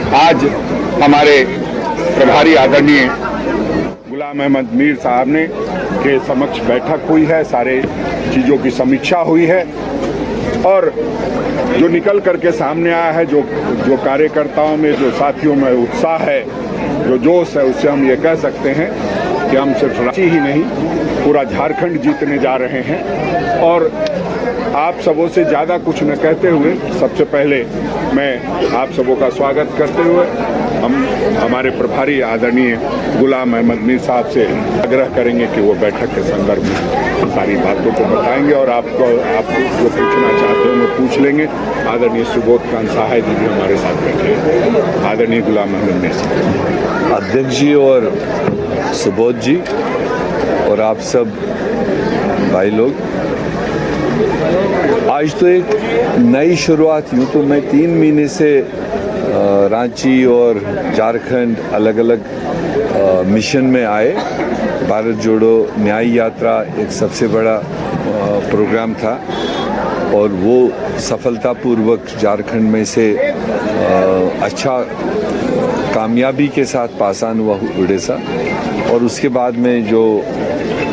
आज हमारे प्रभारी आदरणीय गुलाम अहमद मीर साहब ने के समक्ष बैठक हुई है, सारे चीज़ों की समीक्षा हुई है और जो निकल करके सामने आया है, जो कार्यकर्ताओं में, जो साथियों में उत्साह है, जो जोश है, उससे हम ये कह सकते हैं कि हम सिर्फ रांची ही नहीं पूरा झारखंड जीतने जा रहे हैं। और आप सबों से ज़्यादा कुछ न कहते हुए सबसे पहले मैं आप सबों का स्वागत करते हुए हम हमारे प्रभारी आदरणीय गुलाम अहमद मीर साहब से आग्रह करेंगे कि वो बैठक के संदर्भ में सारी बातों को बताएंगे और आप जो पूछना चाहते हो वो पूछ लेंगे। आदरणीय सुबोध कांत साहब जी भी हमारे साथ बैठे हैं। आदरणीय गुलाम अहमद मीर साहब। अध्यक्ष जी और सुबोध जी और आप सब भाई लोग, आज तो एक नई शुरुआत। यूँ तो मैं 3 महीने से रांची और झारखंड अलग अलग मिशन में आए। भारत जोड़ो न्याय यात्रा एक सबसे बड़ा प्रोग्राम था और वो सफलतापूर्वक झारखंड में से अच्छा कामयाबी के साथ पासान हुआ उड़ीसा। और उसके बाद में जो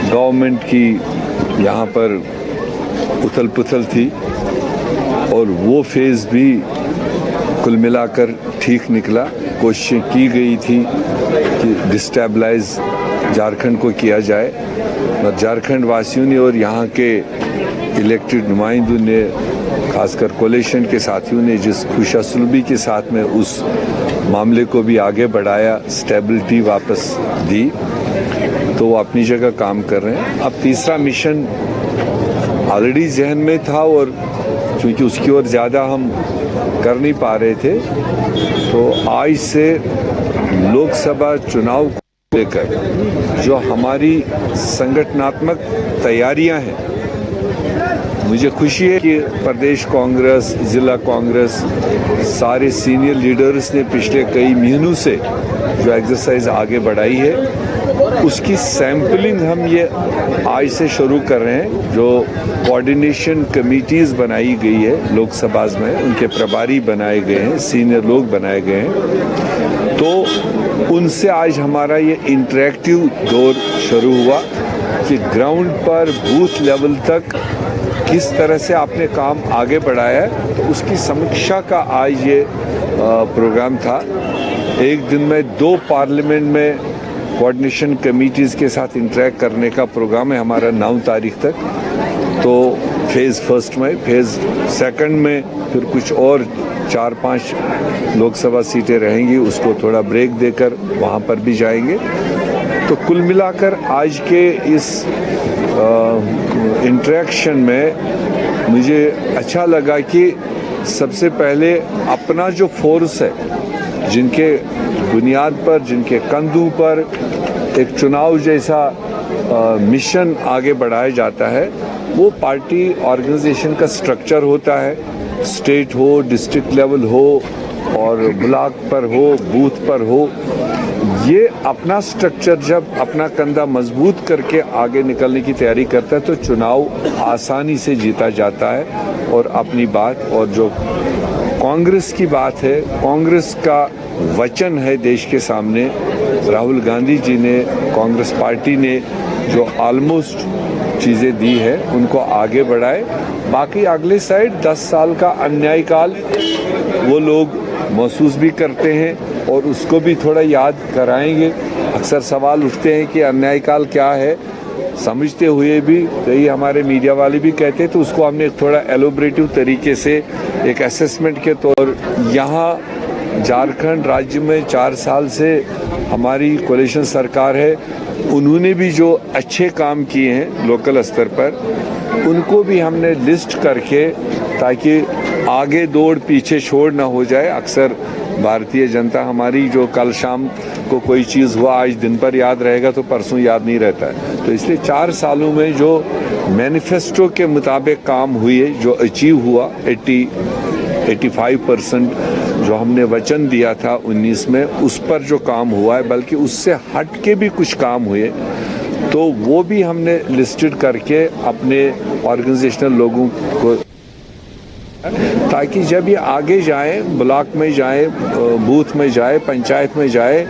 गवर्नमेंट की यहाँ पर उथल पुथल थी और वो फेज़ भी कुल मिलाकर ठीक निकला। कोशिशें की गई थी कि डिस्टेबलाइज झारखंड को किया जाए, और झारखंड वासियों ने और यहाँ के इलेक्टेड नुमाइंदों ने, खासकर कोalition के साथियों ने जिस खुशअस्लूबी के साथ में उस मामले को भी आगे बढ़ाया, स्टेबिलिटी वापस दी, तो वो अपनी जगह काम कर रहे हैं। अब तीसरा मिशन ऑलरेडी जहन में था और क्योंकि उसकी ओर ज़्यादा हम कर नहीं पा रहे थे, तो आज से लोकसभा चुनाव को लेकर जो हमारी संगठनात्मक तैयारियां हैं, मुझे खुशी है कि प्रदेश कांग्रेस, जिला कांग्रेस, सारे सीनियर लीडर्स ने पिछले कई महीनों से जो एक्सरसाइज आगे बढ़ाई है, उसकी सैंपलिंग हम ये आज से शुरू कर रहे हैं। जो कोऑर्डिनेशन कमेटीज़ बनाई गई है लोकसभा में, उनके प्रभारी बनाए गए हैं, सीनियर लोग बनाए गए हैं, तो उनसे आज हमारा ये इंटरेक्टिव दौर शुरू हुआ कि ग्राउंड पर बूथ लेवल तक किस तरह से आपने काम आगे बढ़ाया है, तो उसकी समीक्षा का आज ये प्रोग्राम था। एक दिन में 2 पार्लियामेंट में कोऑर्डिनेशन कमेटीज़ के साथ इंटरेक्ट करने का प्रोग्राम है हमारा 9 तारीख तक। तो फेज़ फर्स्ट में, फेज़ सेकंड में फिर कुछ और 4-5 लोकसभा सीटें रहेंगी, उसको थोड़ा ब्रेक देकर वहाँ पर भी जाएंगे। तो कुल मिलाकर आज के इस इंटरेक्शन में मुझे अच्छा लगा कि सबसे पहले अपना जो फोर्स है, जिनके बुनियाद पर, जिनके कंधों पर एक चुनाव जैसा मिशन आगे बढ़ाया जाता है, वो पार्टी ऑर्गेनाइजेशन का स्ट्रक्चर होता है। स्टेट हो, डिस्ट्रिक्ट लेवल हो और ब्लॉक पर हो, बूथ पर हो, ये अपना स्ट्रक्चर जब अपना कंधा मजबूत करके आगे निकलने की तैयारी करता है, तो चुनाव आसानी से जीता जाता है। और अपनी बात, और जो कांग्रेस की बात है, कांग्रेस का वचन है देश के सामने, राहुल गांधी जी ने, कांग्रेस पार्टी ने जो ऑलमोस्ट चीज़ें दी है, उनको आगे बढ़ाए। बाकी अगले साइड 10 साल का अन्याय काल वो लोग महसूस भी करते हैं और उसको भी थोड़ा याद कराएंगे। अक्सर सवाल उठते हैं कि अन्याय काल क्या है, समझते हुए भी कई हमारे मीडिया वाले भी कहते हैं, तो उसको हमने थोड़ा एलोबरेटिव तरीके से एक असेसमेंट के तौर, यहाँ झारखंड राज्य में 4 साल से हमारी कोalition सरकार है, उन्होंने भी जो अच्छे काम किए हैं लोकल स्तर पर, उनको भी हमने लिस्ट करके, ताकि आगे दौड़ पीछे छोड़ ना हो जाए। अक्सर भारतीय जनता हमारी, जो कल शाम को कोई चीज़ हुआ आज दिन पर याद रहेगा तो परसों याद नहीं रहता है, तो इसलिए 4 सालों में जो मैनिफेस्टो के मुताबिक काम हुए, जो अचीव हुआ 85% जो हमने वचन दिया था 19 में, उस पर जो काम हुआ है, बल्कि उससे हट के भी कुछ काम हुए, तो वो भी हमने लिस्टेड करके अपने ऑर्गेनाइजेशनल लोगों को ताकि जब ये आगे जाए, ब्लॉक में जाए, बूथ में जाए, पंचायत में जाए,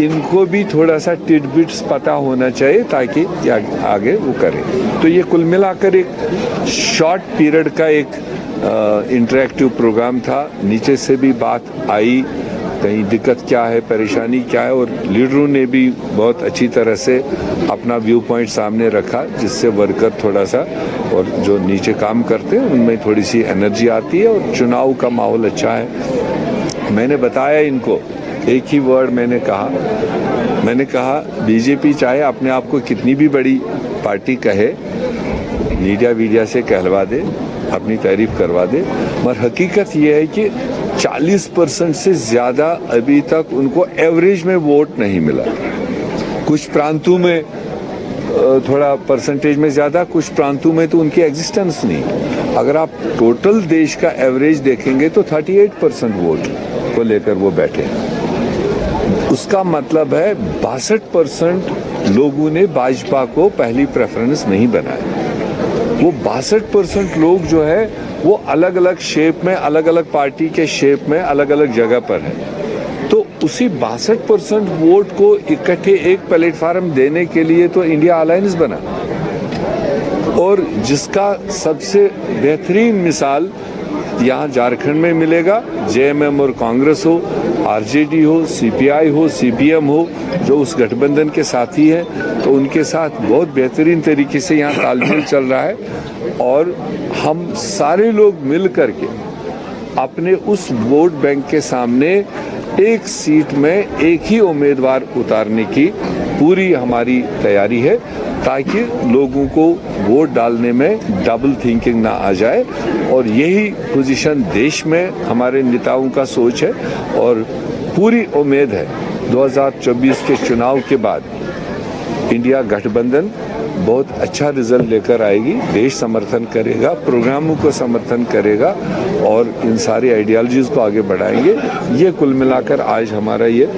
इनको भी थोड़ा सा टिडबिट्स पता होना चाहिए ताकि आगे वो करें। तो ये कुल मिलाकर एक शॉर्ट पीरियड का एक इंटरेक्टिव प्रोग्राम था। नीचे से भी बात आई, कहीं दिक्कत क्या है, परेशानी क्या है, और लीडरों ने भी बहुत अच्छी तरह से अपना व्यू पॉइंट सामने रखा, जिससे वर्कर थोड़ा सा और जो नीचे काम करते हैं उनमें थोड़ी सी एनर्जी आती है और चुनाव का माहौल अच्छा है। मैंने बताया इनको, एक ही वर्ड मैंने कहा बीजेपी चाहे अपने आप को कितनी भी बड़ी पार्टी कहे, मीडिया से कहलवा दे, अपनी तारीफ करवा दे, मगर हकीकत ये है कि 40% से ज़्यादा अभी तक उनको एवरेज में वोट नहीं मिला। कुछ प्रांतों में थोड़ा परसेंटेज में ज़्यादा, कुछ प्रांतों में तो उनकी एग्जिस्टेंस नहीं। अगर आप टोटल देश का एवरेज देखेंगे तो 38% वोट को लेकर वो बैठे। उसका मतलब है 62% लोगों ने भाजपा को पहली प्रेफरेंस नहीं बनाया। वो 62% लोग जो है वो अलग अलग शेप में, अलग अलग पार्टी के शेप में, अलग अलग जगह पर है। तो उसी 62% वोट को इकट्ठे एक प्लेटफार्म देने के लिए तो इंडिया अलायंस बना, और जिसका सबसे बेहतरीन मिसाल यहाँ झारखंड में मिलेगा। जेएमएम और कांग्रेस हो, आरजेडी हो, सीपीआई हो, सीपीएम हो, जो उस गठबंधन के साथी हैं, तो उनके साथ बहुत बेहतरीन तरीके से यहाँ तालमेल चल रहा है, और हम सारे लोग मिल करके अपने उस वोट बैंक के सामने एक सीट में एक ही उम्मीदवार उतारने की पूरी हमारी तैयारी है, ताकि लोगों को वोट डालने में डबल थिंकिंग ना आ जाए। और यही पोजीशन देश में हमारे नेताओं का सोच है, और पूरी उम्मीद है 2024 के चुनाव के बाद इंडिया गठबंधन बहुत अच्छा रिजल्ट लेकर आएगी। देश समर्थन करेगा, प्रोग्रामों को समर्थन करेगा, और इन सारी आइडियोलॉजीज को आगे बढ़ाएंगे। ये कुल मिलाकर आज हमारा ये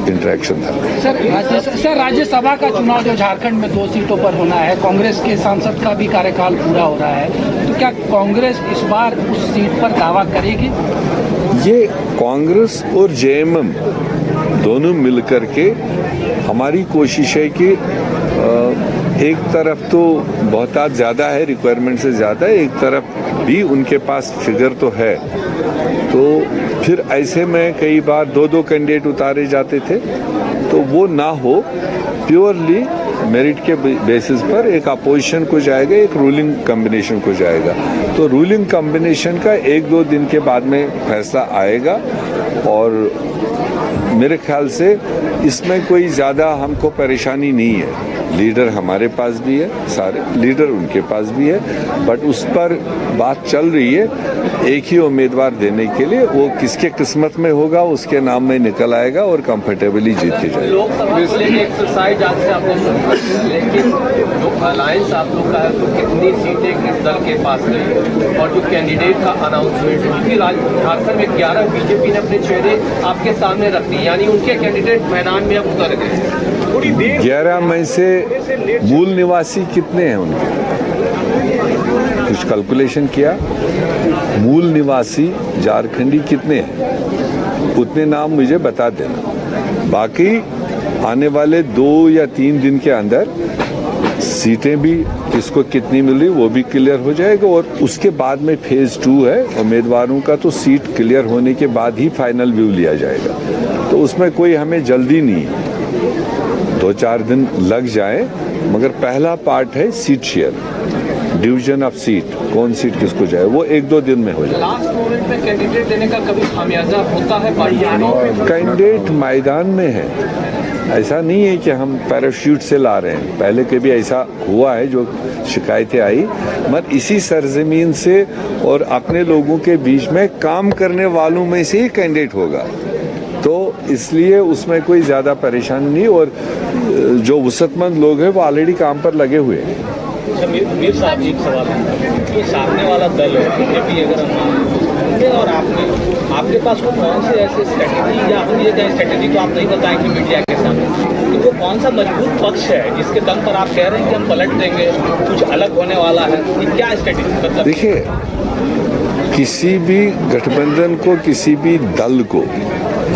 इंटरेक्शन था। सर, राज्यसभा का चुनाव जो झारखंड में 2 सीटों पर होना है, कांग्रेस के सांसद का भी कार्यकाल पूरा हो रहा है, तो क्या कांग्रेस इस बार उस सीट पर दावा करेगी? ये कांग्रेस और जेएमएम दोनों मिलकर के हमारी कोशिश है कि एक तरफ तो बहुत ज़्यादा है, रिक्वायरमेंट से ज़्यादा है, एक तरफ भी उनके पास फिगर तो है, तो फिर ऐसे में कई बार 2-2 कैंडिडेट उतारे जाते थे, तो वो ना हो, प्योरली मेरिट के बेसिस पर एक अपोजिशन को जाएगा, एक रूलिंग कॉम्बिनेशन को जाएगा। तो रूलिंग कॉम्बिनेशन का 1-2 दिन के बाद में फैसला आएगा, और मेरे ख्याल से इसमें कोई ज़्यादा हमको परेशानी नहीं है। लीडर हमारे पास भी है, सारे लीडर उनके पास भी है, बट उस पर बात चल रही है एक ही उम्मीदवार देने के लिए। वो किसके किस्मत में होगा उसके नाम में निकल आएगा और कंफर्टेबली जीत के जाएगा। लोकसभा एक्सरसाइज आज से आपको, लेकिन जो अलायंस आप लोग का है तो कितनी सीटें किस दल के पास गई, और जो कैंडिडेट का अनाउंसमेंट हुई, झारखंड में 11 बीजेपी ने अपने चेहरे आपके सामने रख दिए, यानी उनके कैंडिडेट मैदान में अब उतर गए। 11 में से मूल निवासी कितने हैं उनके? कुछ कैलकुलेशन किया? मूल निवासी झारखंडी कितने हैं? उतने नाम मुझे बता देना। बाकी आने वाले 2 या 3 दिन के अंदर सीटें भी किसको कितनी मिली वो भी क्लियर हो जाएगा, और उसके बाद में फेज 2 है उम्मीदवारों का, तो सीट क्लियर होने के बाद ही फाइनल व्यू लिया जाएगा। तो उसमें कोई हमें जल्दी नहीं है, 2-4 दिन लग जाए, मगर पहला पार्ट है seat share, division of seat, कौन सीट किसको जाए, वो 1-2 दिन में हो जाए। लास्ट मोमेंट में कैंडिडेट देने का कभी खामियाजा होता है पार्टियों? कैंडिडेट मैदान में है, ऐसा नहीं है कि हम पैराशूट से ला रहे हैं। पहले कभी ऐसा हुआ है जो शिकायतें आई, मगर इसी सरजमीन से और अपने लोगों के बीच में काम करने वालों में से ही कैंडिडेट होगा, तो इसलिए उसमें कोई ज़्यादा परेशानी नहीं, और जो वसतमंद लोग हैं वो ऑलरेडी काम पर लगे हुए हैं। मीर साहब, एक सवाल है कि सामने वाला दल है बीजेपी, अगर हम और आपके पास वो कौन से ऐसे स्ट्रेटेजी, या हम ये कहें स्ट्रेटेजी तो आप नहीं बताएंगे मीडिया के सामने, तो वो कौन सा मजबूत पक्ष है जिसके दम पर आप कह रहे हैं कि हम पलट देंगे, कुछ अलग होने वाला है, ये क्या स्ट्रेटेजी? मतलब देखिए, किसी भी गठबंधन को, किसी भी दल को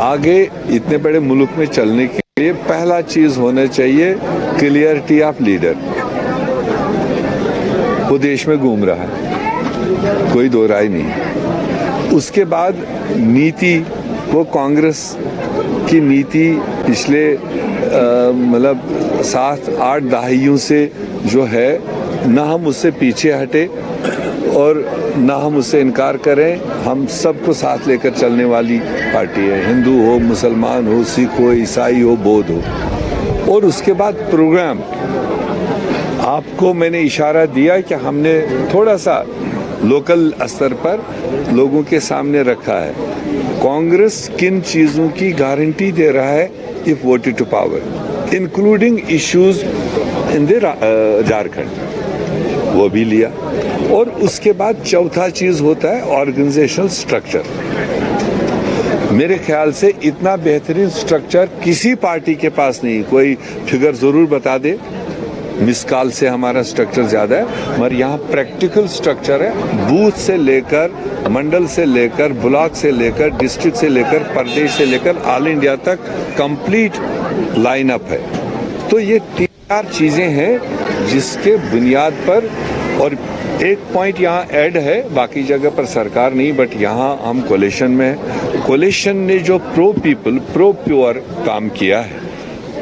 आगे इतने बड़े मुल्क में चलने के लिए पहला चीज होना चाहिए क्लियरिटी ऑफ लीडर। वो देश में घूम रहा है, कोई दो राय नहीं। उसके बाद नीति, वो कांग्रेस की नीति पिछले मतलब 7-8 दहाइयों से जो है, ना हम उससे पीछे हटे और ना हम उससे इनकार करें। हम सबको साथ लेकर चलने वाली पार्टी है, हिंदू हो, मुसलमान हो, सिख हो, ईसाई हो, बौद्ध हो। और उसके बाद प्रोग्राम, आपको मैंने इशारा दिया कि हमने थोड़ा सा लोकल स्तर पर लोगों के सामने रखा है। कांग्रेस किन चीज़ों की गारंटी दे रहा है if voted to power, including issues in the Jharkhand, वो भी लिया। और उसके बाद चौथा चीज होता है ऑर्गेनाइजेशनल स्ट्रक्चर। मेरे ख्याल से इतना बेहतरीन स्ट्रक्चर किसी पार्टी के पास नहीं। कोई फिगर जरूर बता दे, मिस कॉल से हमारा स्ट्रक्चर ज्यादा है, मगर यहाँ प्रैक्टिकल स्ट्रक्चर है। बूथ से लेकर, मंडल से लेकर, ब्लॉक से लेकर, डिस्ट्रिक्ट से लेकर, प्रदेश से लेकर ऑल इंडिया तक कंप्लीट लाइनअप है। तो ये 3-4 चीजें हैं जिसके बुनियाद पर, और एक पॉइंट यहाँ ऐड है, बाकी जगह पर सरकार नहीं, बट यहाँ हम कोलिशन में हैं। कोलिशन ने जो प्रो पीपल, प्रो प्योर काम किया है,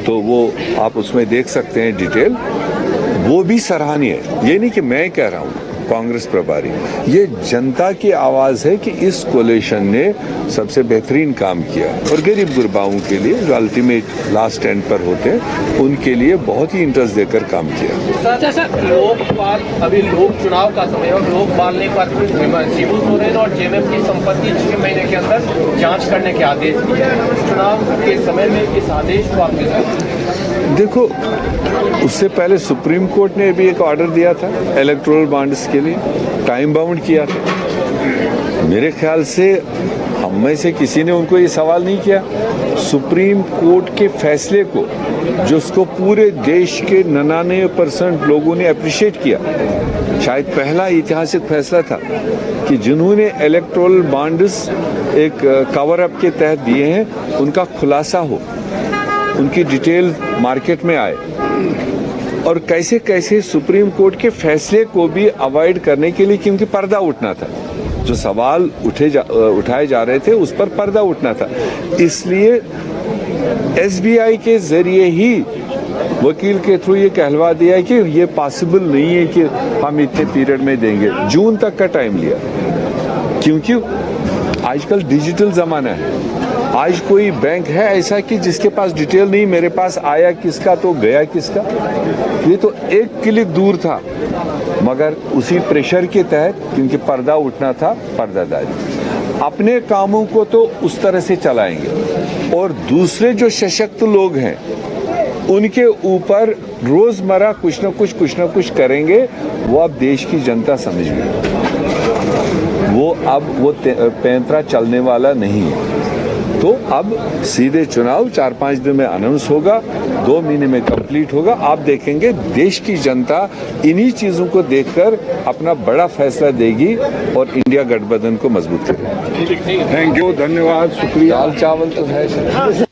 तो वो आप उसमें देख सकते हैं डिटेल, वो भी सराहनीय है। ये नहीं कि मैं कह रहा हूँ कांग्रेस प्रभारी, ये जनता की आवाज है कि इस कोलिशन ने सबसे बेहतरीन काम किया। और गरीब गुरबाओं के लिए जो अल्टीमेट लास्ट एंड पर होते हैं, उनके लिए बहुत ही इंटरेस्ट देकर काम किया। सर, लोकपाल, अभी लोक चुनाव का समय है और लोकपाल ने एक बार शिबू सोरेन और जेएमएम की संपत्ति 6 महीने के अंदर जांच करने के आदेश दिए। चुनाव के समय में इस आदेश को आप देखो, उससे पहले सुप्रीम कोर्ट ने भी एक ऑर्डर दिया था इलेक्टोरल बॉन्ड्स के लिए, टाइम बाउंड किया था। मेरे ख्याल से हम में से किसी ने उनको ये सवाल नहीं किया। सुप्रीम कोर्ट के फैसले को, जो उसको पूरे देश के 99% लोगों ने अप्रिशिएट किया, शायद पहला ऐतिहासिक फैसला था कि जिन्होंने इलेक्टोरल बॉन्ड्स एक कवर अप के तहत दिए हैं, उनका खुलासा हो, उनकी डिटेल मार्केट में आए। और कैसे कैसे सुप्रीम कोर्ट के फैसले को भी अवॉइड करने के लिए, क्योंकि पर्दा उठना था, जो सवाल उठाए जा रहे थे उस पर पर्दा उठना था, इसलिए एसबीआई के जरिए ही वकील के थ्रू ये कहलवा दिया कि ये पॉसिबल नहीं है कि हम इतने पीरियड में देंगे। जून तक का टाइम लिया, क्योंकि आजकल डिजिटल जमाना है। आज कोई बैंक है ऐसा कि जिसके पास डिटेल नहीं, मेरे पास आया किसका तो गया किसका, ये तो एक क्लिक दूर था। मगर उसी प्रेशर के तहत, क्योंकि पर्दा उठना था, पर्दादारी, अपने कामों को तो उस तरह से चलाएंगे और दूसरे जो सशक्त लोग हैं उनके ऊपर रोजमर्रा कुछ न कुछ करेंगे। वो अब देश की जनता समझ गई, वो अब वो पैंतरा चलने वाला नहीं है। तो अब सीधे चुनाव 4-5 दिन में अनाउंस होगा, 2 महीने में कंप्लीट होगा। आप देखेंगे देश की जनता इन्हीं चीजों को देखकर अपना बड़ा फैसला देगी और इंडिया गठबंधन को मजबूत करेगी। थैंक यू, धन्यवाद, शुक्रिया। दाल चावल तो है।